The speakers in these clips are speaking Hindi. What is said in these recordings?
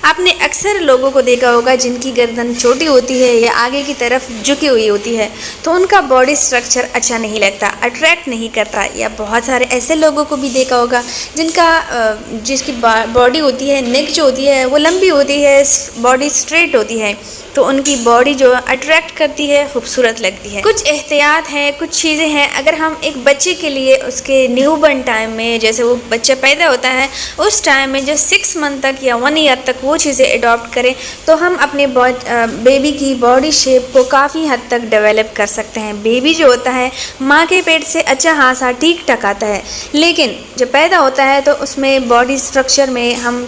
आपने अक्सर लोगों को देखा होगा जिनकी गर्दन छोटी होती है या आगे की तरफ झुकी हुई होती है, तो उनका बॉडी स्ट्रक्चर अच्छा नहीं लगता, अट्रैक्ट नहीं करता। या बहुत सारे ऐसे लोगों को भी देखा होगा जिसकी बॉडी होती है, नेक जो होती है वो लंबी होती है, बॉडी स्ट्रेट होती है, तो उनकी बॉडी जो अट्रैक्ट करती है, खूबसूरत लगती है। कुछ एहतियात है, कुछ चीज़ें हैं, अगर हम एक बच्चे के लिए उसके न्यूबॉर्न टाइम में, जैसे वो बच्चा पैदा होता है उस टाइम में जो 6 मंथ तक या 1 ईयर तक वो चीज़ें अडॉप्ट करें, तो हम अपने बेबी की बॉडी शेप को काफ़ी हद तक डेवलप कर सकते हैं। बेबी जो होता है माँ के पेट से अच्छा खासा ठीक ठाक आता है, लेकिन जब पैदा होता है तो उसमें बॉडी स्ट्रक्चर में हम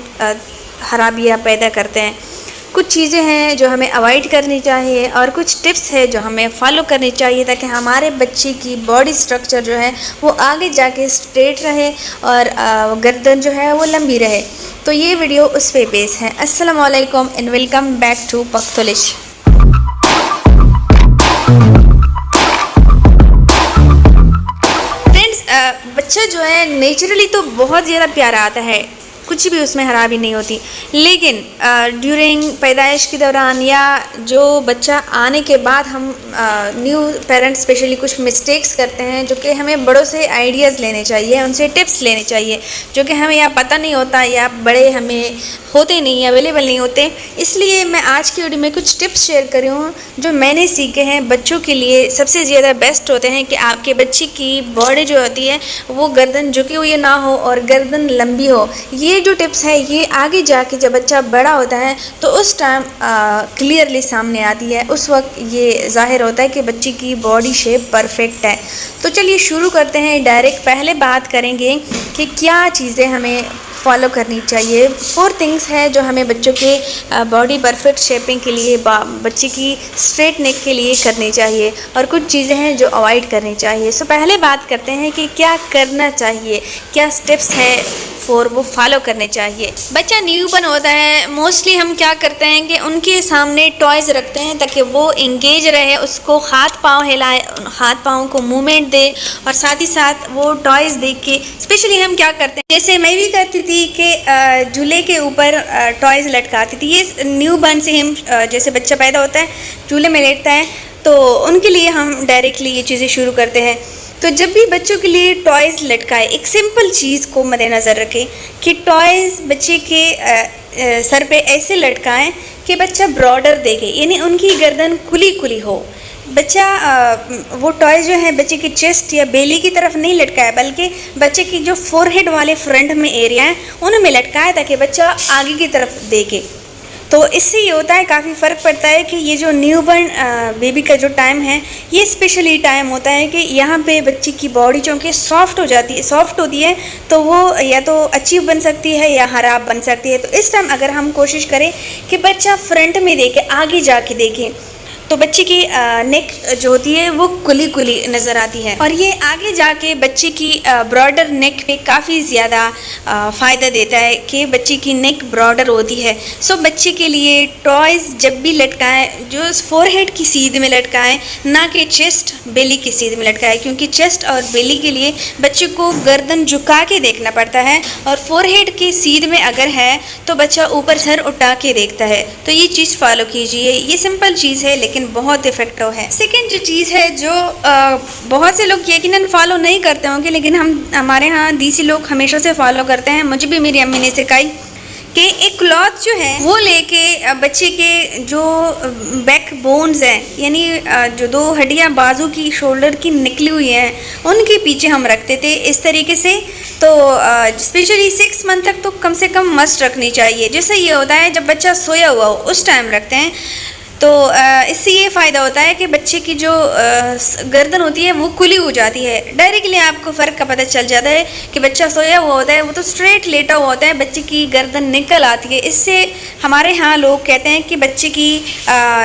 खराबियाँ पैदा करते हैं। कुछ चीज़ें हैं जो हमें अवॉइड करनी चाहिए और कुछ टिप्स है जो हमें फॉलो करनी चाहिए ताकि हमारे बच्चे की बॉडी स्ट्रक्चर जो है वो आगे जाके स्ट्रेट रहे और गर्दन जो है वो लंबी रहे। तो ये वीडियो उस पे बेस है। अस्सलाम वालेकुम and welcome back to Pakhtlish. Friends, बच्चा जो है नेचुरली तो बहुत ज़्यादा प्यारा आता है, कुछ भी उसमें खराबी नहीं होती, लेकिन ड्यूरिंग पैदाइश के दौरान या जो बच्चा आने के बाद हम न्यू पेरेंट्स स्पेशली कुछ मिस्टेक्स करते हैं जो कि हमें बड़ों से आइडियाज़ लेने चाहिए, उनसे टिप्स लेने चाहिए जो कि हमें या पता नहीं होता या बड़े हमें होते नहीं, अवेलेबल नहीं होते। इसलिए मैं आज की वीडियो में कुछ टिप्स शेयर कर रही हूँ जो मैंने सीखे हैं। बच्चों के लिए सबसे ज़्यादा बेस्ट होते हैं कि आपके बच्चे की बॉडी जो होती है वो गर्दन झुकी हुई ना हो और गर्दन लंबी हो। ये जो टिप्स है ये आगे जाके जब बच्चा बड़ा होता है तो उस टाइम क्लियरली सामने आती है, उस वक्त ये जाहिर होता है कि बच्चे की बॉडी शेप परफेक्ट है। तो चलिए शुरू करते हैं। डायरेक्ट पहले बात करेंगे कि क्या चीज़ें हमें फॉलो करनी चाहिए। 4 थिंग्स है जो हमें बच्चों के बॉडी परफेक्ट शेपिंग के लिए, बच्चे की स्ट्रेट नेक के लिए करनी चाहिए और कुछ चीज़ें हैं जो अवॉइड करनी चाहिए। सो पहले बात करते हैं कि क्या करना चाहिए, क्या स्टेप्स है वो फॉलो करने चाहिए। बच्चा न्यूबॉर्न होता है, मोस्टली हम क्या करते हैं कि उनके सामने टॉयज़ रखते हैं ताकि वो इंगेज रहे, उसको हाथ पाँव हिलाए, हाथ पाँव को मूवमेंट दे और साथ ही साथ वो टॉयज़ देख के स्पेशली हम क्या करते हैं, जैसे मैं भी करती थी कि झूले के ऊपर टॉयज़ लटकाती थी। ये न्यूबॉर्न से हम जैसे बच्चा पैदा होता है झूले में लेटता है तो उनके लिए हम डायरेक्टली ये चीज़ें शुरू करते हैं। तो जब भी बच्चों के लिए टॉयज़ लटकाए, एक सिंपल चीज़ को मद्देनज़र रखें कि टॉयज़ बच्चे के सर पे ऐसे लटकाएं कि बच्चा ब्रॉडर देखे, यानी उनकी गर्दन खुली खुली हो। बच्चा वो टॉय जो है बच्चे की चेस्ट या बेली की तरफ नहीं लटकाए, बल्कि बच्चे की जो फोरहेड वाले फ्रंट में एरिया है उनमें लटकाए ताकि बच्चा आगे की तरफ देखे। तो इससे ये होता है, काफ़ी फ़र्क पड़ता है कि ये जो न्यूबॉर्न बेबी का जो टाइम है ये स्पेशली टाइम होता है कि यहाँ पे बच्ची की बॉडी चूँकि सॉफ्ट होती है तो वो या तो अच्छी बन सकती है या ख़राब बन सकती है। तो इस टाइम अगर हम कोशिश करें कि बच्चा फ्रंट में देखे, आगे जाके देखें, तो बच्चे की नेक जो होती है वो खुली खुली नज़र आती है और ये आगे जाके बच्चे की ब्रॉडर नेक पे काफ़ी ज़्यादा फ़ायदा देता है कि बच्चे की नेक ब्रॉडर होती है। सो बच्चे के लिए टॉयज़ जब भी लटकाएं जो फोरहेड की सीध में लटकाएं, ना कि चेस्ट बेली की सीध में लटकाएं, क्योंकि चेस्ट और बेली के लिए बच्चे को गर्दन झुका के देखना पड़ता है और फोरहेड की सीध में अगर है तो बच्चा ऊपर सर उठा के देखता है। तो ये चीज़ फॉलो कीजिए, ये सिंपल चीज़ है लेकिन बहुत इफेक्टिव है। सेकंड जो चीज़ है जो बहुत से लोग यकीनन फॉलो नहीं करते होंगे, लेकिन हमारे यहाँ देसी लोग हमेशा से फॉलो करते हैं, मुझे भी मेरी अम्मी ने सिखाई कि एक क्लॉथ जो है वो लेके बच्चे के जो बैक बोन्स हैं, यानी जो 2 हड्डियाँ बाजू की शोल्डर की निकली हुई हैं उनके पीछे हम रखते थे इस तरीके से। तो स्पेशली 6 मंथ तक तो कम से कम मस्ट रखनी चाहिए। जैसे ये होता है जब बच्चा सोया हुआ हो उस टाइम रखते हैं, तो इससे ये फ़ायदा होता है कि बच्चे की जो गर्दन होती है वो खुली हो जाती है। डायरेक्टली आपको फ़र्क का पता चल जाता है कि बच्चा सोया हुआ होता है, वो तो स्ट्रेट लेटा हुआ होता है, बच्चे की गर्दन निकल आती है। इससे हमारे यहाँ लोग कहते हैं कि बच्चे की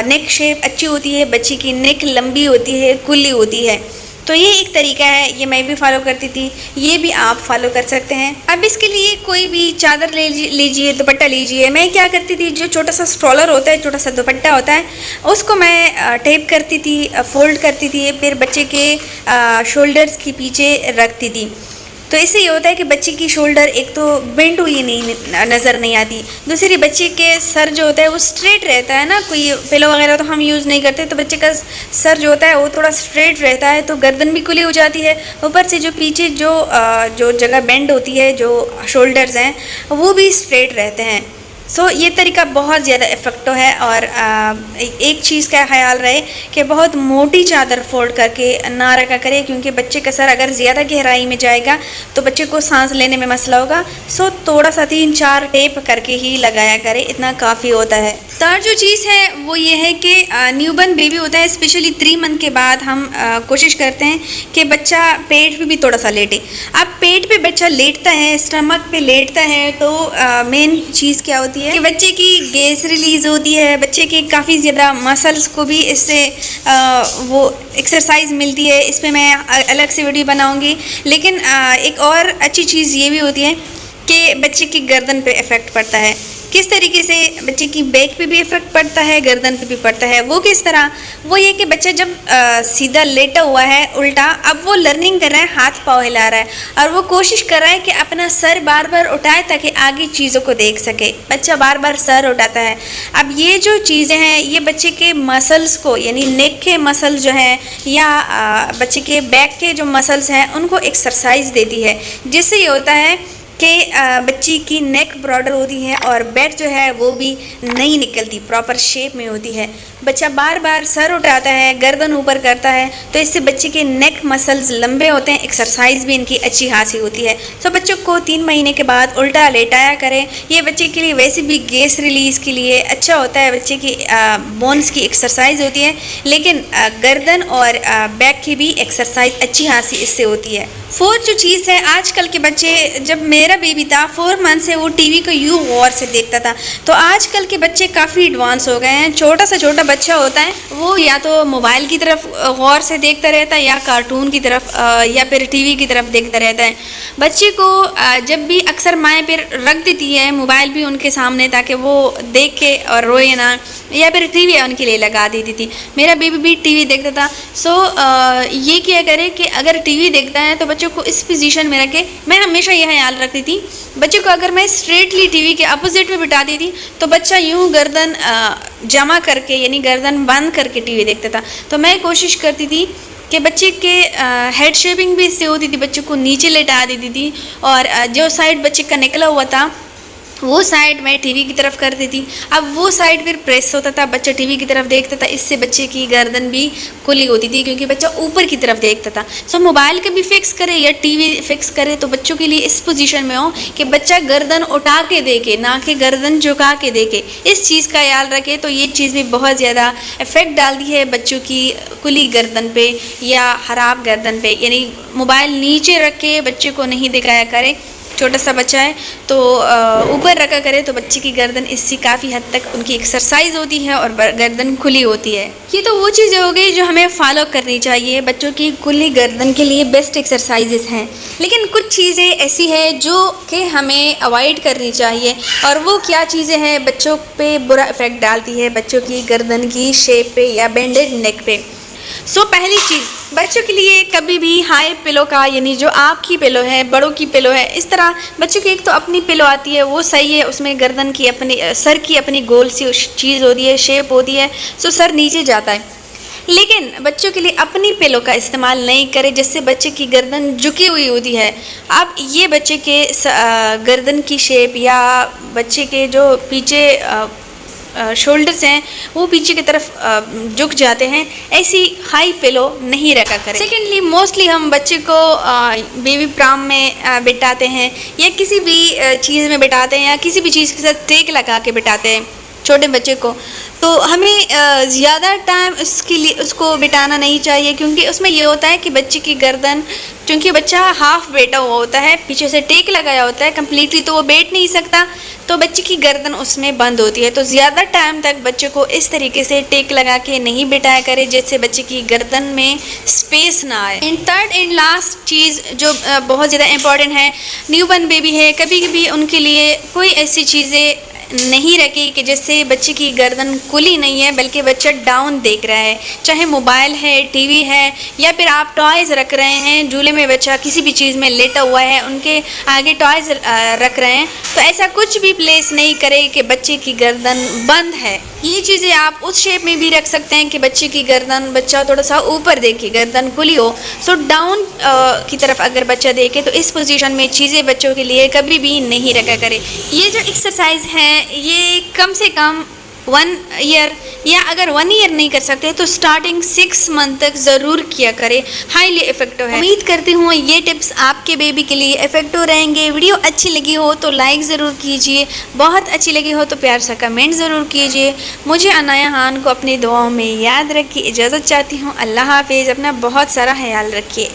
नेक शेप अच्छी होती है, बच्चे की नेक लंबी होती है, खुली होती है। तो ये एक तरीका है, ये मैं भी फॉलो करती थी, ये भी आप फॉलो कर सकते हैं। अब इसके लिए कोई भी चादर ले लीजिए, दुपट्टा लीजिए। मैं क्या करती थी, जो छोटा सा स्ट्रॉलर होता है, छोटा सा दुपट्टा होता है, उसको मैं टेप करती थी, फोल्ड करती थी, फिर बच्चे के शोल्डर्स के पीछे रखती थी। तो इससे ये होता है कि बच्चे की शोल्डर एक तो बेंड हुई नहीं नज़र नहीं आती, दूसरी बच्चे के सर जो होता है वो स्ट्रेट रहता है ना, कोई पिलो वगैरह तो हम यूज़ नहीं करते, तो बच्चे का सर जो होता है वो थोड़ा स्ट्रेट रहता है, तो गर्दन भी खुली हो जाती है। ऊपर से जो पीछे जो जगह बेंड होती है, जो शोल्डर्स हैं वो भी स्ट्रेट रहते हैं। सो ये तरीका बहुत ज़्यादा इफ़ेक्टिव है। और एक चीज़ का ख्याल रहे कि बहुत मोटी चादर फोल्ड करके ना रखा करे, क्योंकि बच्चे का सर अगर ज़्यादा गहराई में जाएगा तो बच्चे को सांस लेने में मसला होगा। सो थोड़ा सा 3-4 टेप करके ही लगाया करे, इतना काफ़ी होता है। थर्ड जो चीज़ है वो ये है कि न्यूबॉर्न बेबी होता है, स्पेशली 3 मंथ के बाद हम कोशिश करते हैं कि बच्चा पेट पे भी थोड़ा सा लेटे। अब पेट पे बच्चा लेटता है, स्टमक पे लेटता है, तो मेन चीज़ क्या होती है कि बच्चे की गैस रिलीज़ होती है, बच्चे के काफ़ी ज़्यादा मसल्स को भी इससे वो एक्सरसाइज मिलती है। इस पर मैं अलग से वीडियो बनाऊंगी। लेकिन एक और अच्छी चीज़ ये भी होती है कि बच्चे की गर्दन पे इफ़ेक्ट पड़ता है। किस तरीके से बच्चे की बैक पे भी इफ़ेक्ट पड़ता है, गर्दन पे भी पड़ता है। वो किस तरह, वो ये कि बच्चा जब सीधा लेटा हुआ है उल्टा, अब वो लर्निंग कर रहा है, हाथ पाँव हिला रहा है और वो कोशिश कर रहा है कि अपना सर बार बार उठाए ताकि आगे चीज़ों को देख सके। बच्चा बार बार सर उठाता है। अब ये जो चीज़ें हैं ये बच्चे के मसल्स को, यानी नेक के मसल्स जो हैं या बच्चे के बैक के जो मसल्स हैं उनको एक्सरसाइज देती है, जिससे ये होता है कि बच्ची की नेक ब्रॉडर होती है और बैक जो है वो भी नहीं निकलती, प्रॉपर शेप में होती है। बच्चा बार बार सर उठाता है, गर्दन ऊपर करता है, तो इससे बच्चे के नेक मसल्स लंबे होते हैं, एक्सरसाइज भी इनकी अच्छी हासिल होती है। तो बच्चों को 3 महीने के बाद उल्टा लेटाया करें। ये बच्चे के लिए वैसे भी गैस रिलीज़ के लिए अच्छा होता है, बच्चे की बोन्स की एक्सरसाइज होती है, लेकिन गर्दन और बैक की भी एक्सरसाइज अच्छी हासिल इससे होती है। फोर्थ जो चीज़ है, आजकल के बच्चे, जब मेरा बेबी था 4 मंथ से वो टीवी को यूँ गौर से देखता था, तो आजकल के बच्चे काफ़ी एडवांस हो गए हैं। छोटा सा छोटा बच्चा होता है वो या तो मोबाइल की तरफ गौर से देखता रहता है या कार्टून की तरफ या फिर टीवी की तरफ देखता रहता है। बच्चे को जब भी अक्सर माएँ फिर रख देती है मोबाइल भी उनके सामने ताकि वो देख के और रोए ना, या फिर टीवी उनके लिए लगा देती थी। मेरा बेबी भी टीवी देखता था। सो ये क्या करे कि अगर टीवी देखता है तो बच्चों को इस पोजीशन में रखे। मैं हमेशा यह ख्याल रखती थी बच्चे को अगर मैं स्ट्रेटली टीवी के अपोजिट में बिठा दी थी तो बच्चा यूं गर्दन जमा करके, यानी गर्दन बंद करके टीवी देखता था। तो मैं कोशिश करती थी कि बच्चे के हेड शेपिंग भी इससे होती थी, बच्चे को नीचे लेटा देती थी और जो साइड बच्चे का निकला हुआ था वो साइड मैं टीवी की तरफ कर देती। अब वो साइड फिर प्रेस होता था, बच्चा टीवी की तरफ देखता था, इससे बच्चे की गर्दन भी खुली होती थी क्योंकि बच्चा ऊपर की तरफ देखता था। सो मोबाइल का भी फिक्स करे या टीवी फिक्स करे तो बच्चों के लिए इस पोजीशन में हो कि बच्चा गर्दन उठा के देखे, ना कि गर्दन झुका के देखे। इस चीज़ का ख्याल रखे तो ये चीज़ भी बहुत ज़्यादा इफ़ेक्ट डालती है बच्चों की खुली गर्दन पे या ख़राब गर्दन पे। यानी मोबाइल नीचे रख के बच्चे को नहीं दिखाया करे। छोटा सा बच्चा है तो ऊपर रखा करे तो बच्चे की गर्दन इससे काफ़ी हद तक उनकी एक्सरसाइज होती है और गर्दन खुली होती है। ये तो वो चीज़ें हो गई जो हमें फॉलो करनी चाहिए। बच्चों की खुली गर्दन के लिए बेस्ट एक्सरसाइजेस हैं, लेकिन कुछ चीज़ें ऐसी हैं जो कि हमें अवॉइड करनी चाहिए। और वो क्या चीज़ें हैं बच्चों पे बुरा इफ़ेक्ट डालती है, बच्चों की गर्दन की शेप पे या बेंडेड नेक पे। सो पहली चीज़, बच्चों के लिए कभी भी हाई पिलो का, यानी जो आपकी पिलो है, बड़ों की पिलो है, इस तरह बच्चों की एक तो अपनी पिलो आती है, वो सही है, उसमें गर्दन की अपनी, सर की अपनी गोल सी चीज़ होती है, शेप होती है, सो सर नीचे जाता है। लेकिन बच्चों के लिए अपनी पिलो का इस्तेमाल नहीं करें जिससे बच्चे की गर्दन झुकी हुई होती है। अब ये बच्चे के गर्दन की शेप या बच्चे के जो पीछे शोल्डर्स हैं वो पीछे की तरफ झुक जाते हैं, ऐसी हाई पिलो नहीं रखा करें। सेकेंडली, मोस्टली हम बच्चे को बेबी प्राम में बिठाते हैं या किसी भी चीज़ में बिठाते हैं या किसी भी चीज़ के साथ टेक लगा के बिठाते हैं छोटे बच्चे को, तो हमें ज़्यादा टाइम उसके लिए उसको बिठाना नहीं चाहिए, क्योंकि उसमें ये होता है कि बच्चे की गर्दन, क्योंकि बच्चा हाफ बैठा हुआ होता है, पीछे से टेक लगाया होता है, कम्प्लीटली तो वो बैठ नहीं सकता, तो बच्चे की गर्दन उसमें बंद होती है। तो ज़्यादा टाइम तक बच्चे को इस तरीके से टेक लगा के नहीं बिठाया करे जिससे बच्चे की गर्दन में स्पेस ना आए। एंड थर्ड एंड लास्ट चीज़ जो बहुत ज़्यादा इम्पॉर्टेंट है, न्यूबॉर्न बेबी है, कभी कभी उनके लिए कोई ऐसी चीज़ें नहीं रखें कि जिससे बच्चे की गर्दन खुली नहीं है बल्कि बच्चा डाउन देख रहा है, चाहे मोबाइल है, टीवी है, या फिर आप टॉयज़ रख रहे हैं, झूले में बच्चा किसी भी चीज़ में लेटा हुआ है, उनके आगे टॉयज़ रख रहे हैं, तो ऐसा कुछ भी प्लेस नहीं करें कि बच्चे की गर्दन बंद है। ये चीज़ें आप उस शेप में भी रख सकते हैं कि बच्चे की गर्दन, बच्चा थोड़ा सा ऊपर देखे, गर्दन खुली हो। सो डाउन की तरफ अगर बच्चा देखे तो इस पोजीशन में चीज़ें बच्चों के लिए कभी भी नहीं रखा करें। ये जो एक्सरसाइज है ये कम से कम 1 ईयर, या अगर 1 ईयर नहीं कर सकते तो स्टार्टिंग 6 मंथ तक ज़रूर किया करें, हाईली इफ़ेक्टिव है। उम्मीद करती हूँ ये टिप्स आपके बेबी के लिए इफ़ेक्टिव रहेंगे। वीडियो अच्छी लगी हो तो लाइक ज़रूर कीजिए, बहुत अच्छी लगी हो तो प्यार सा कमेंट ज़रूर कीजिए। मुझे अनाया खान को अपनी दुआओं में याद रखिए। इजाज़त चाहती हूँ। अल्लाह हाफिज़। अपना बहुत सारा ख्याल रखिए।